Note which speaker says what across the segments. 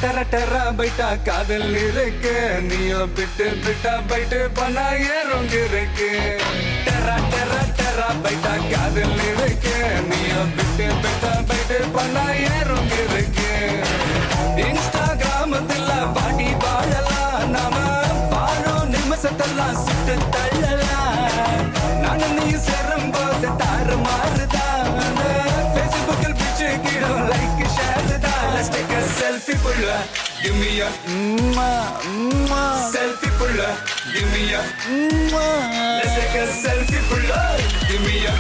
Speaker 1: டர டர பைட்டா காதல் இருக்கு நீயோ பிட்டு பிட்டா பைட்டு பண்ணா ஏறும் இருக்கு டர டர டர பைட்டா காதல் இருக்கு நீயோ பிட்டு பிட்டா பைட்டு பண்ணா ஏறும் இருக்கு இன்ஸ்டாகிராமத்துல வாடி வாழலாம் நாம வாழும் நிமிஷத்தெல்லாம் சுட்டு தள்ளலாம் நானும் நீ சேரும் போது தாறு மாறுதான் ஃபேஸ்புக்கில் பிச்சு கீழோ லைக் ஷேர் தான் Let's take a selfie pulla give me a selfie pulla give me a Let's take a selfie pulla give me a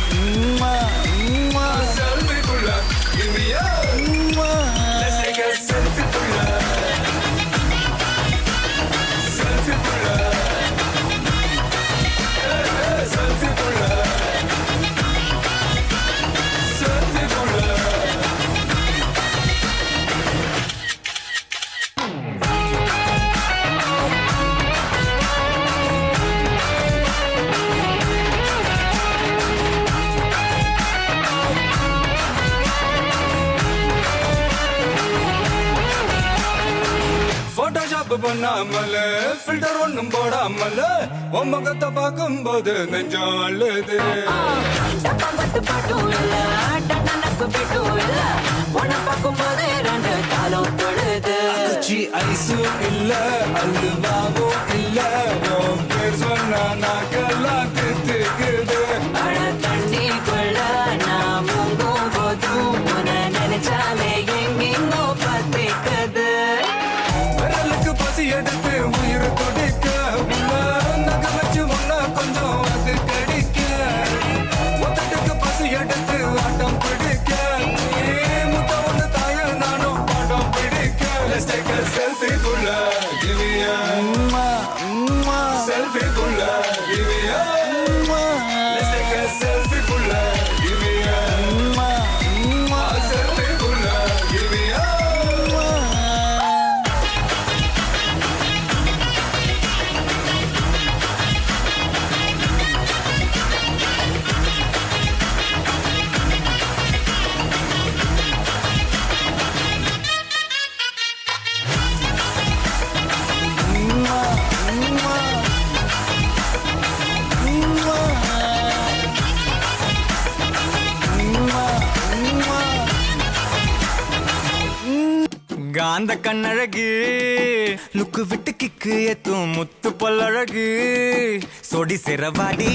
Speaker 1: selfie pulla give me a Let's take a selfie pulla selfie pulla selfie pulla selfie pulla Photoshop பண்ணாமல filter ஒண்ணும் போடாமல உன் முகத்தை பார்க்கும்போது நெஞ்சம் அழுது ஐஸும் இல்ல அல்வாவும் இல்ல உன் பேர் சொன்னா நாக்கெல்லாம் தித்துக்குது
Speaker 2: தண்ணிக்குள்ள நான் முங்கும் போதும் நினைச்சாலே எங்கெங்கோ பத்திக்குது
Speaker 1: விரலுக்கு பசி எடுத்து உயிர் கொடிக்க நகை வச்சு ஒன்னா கொஞ்சம் அது கடிக்க மொத்தத்துக்கு பசி எடுத்து ஆட்டம் பிடிக்க முத்த ஒன்று தாய நானும் பாட்டம் பிடிக்க Let's take a selfie pulla give me a selfie pulla give me a Let's take a selfie pulla give me a selfie pulla give me a காந்த கண்ணழகு லுக்கு விட்டு கிக்கு ஏத்தும் முத்து பல்லழகு சொடி சிறவாடி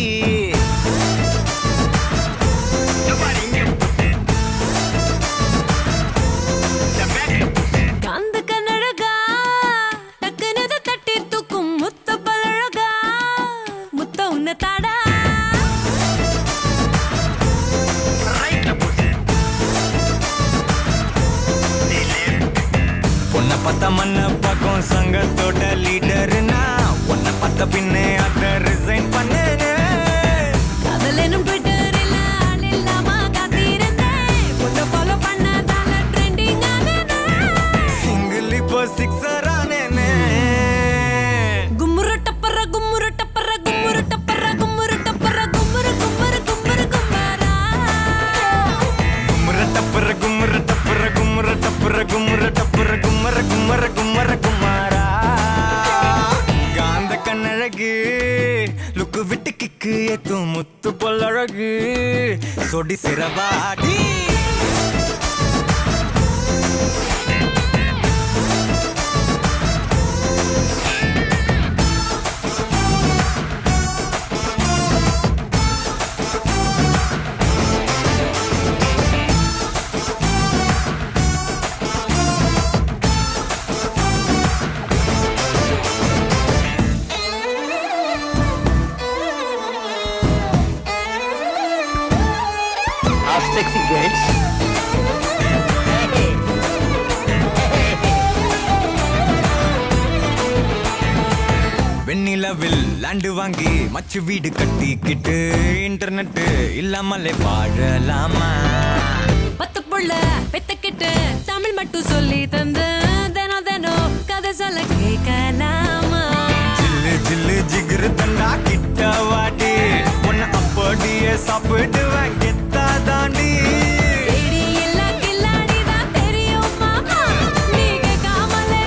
Speaker 2: காந்த கண்ணழகா டக்குனு தட்டி தூக்கும் முத்த பழகா முத்த உன்ன தாடா
Speaker 1: பொண்ண பத்த மண்ண பக்கம் சங்கத்தோட லீடர்னா பொண்ண பத்த பின்னே அத ரிசைன் பண்ணேன்
Speaker 2: காதலனும் ட்விட்டரில் ஆள் இல்லாம காத்திருந்தேன் பொண்ணு ஃபாலோ பண்ணதால ட்ரெண்டிங் ஆனேன்
Speaker 1: சிங்கிள் இப்போ சிக்ஸர் ஆனேனே
Speaker 2: கும்முரு டப்பர கும்முரு டப்பர கும்முரு டப்பர கும்முரு டப்பர கும்முரு கும்முரு கும்முரு கும்மாரா
Speaker 1: கும்மர டப்பர கும்மர டப்பர கும்மர டப்பர கும்மர டப்பர கும்மர கும்மர கும்மர குமாரா காந்த கண்ணழகு லுக்கு விட்டு கிக்கு ஏத்தும் முத்து பொல்லழகு சொடி சிறவாடி
Speaker 3: Sexy girls.
Speaker 1: வெண்ணிலவில் லேண்டு வாங்கி மச்சு வீடு கட்டிக்கிட்டு இன்டர்நெட் இல்லாமலே வாழலாமா
Speaker 2: பத்து புள்ள பெத்துக்கிட்டு தமிழ் மட்டும் சொல்லி தந்து தினம் தினம் கதை சொல்ல கேட்கலாமா
Speaker 1: ஜில்லு ஜில்லு ஜிகிரு தண்டா கிட்ட வாடி உன்னை அப்படியே சாப்பிடுவேன் கெத்தா தாண்டி
Speaker 2: தேடி இல்ல கில்லாடிதான் தெரியும் மாமா நீ கேட்காமலே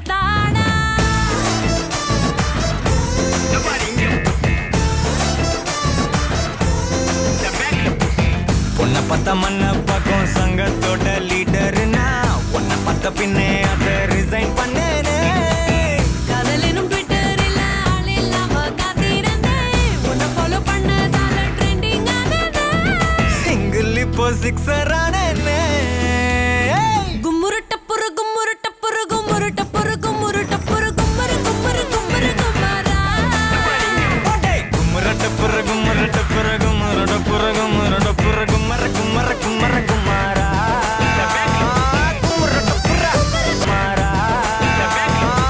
Speaker 2: தாடா
Speaker 1: பொண்ண பத்த மண்ண பக்கம் சங்கத்தோட லீடர்னா உன்னை பத்த பின்னே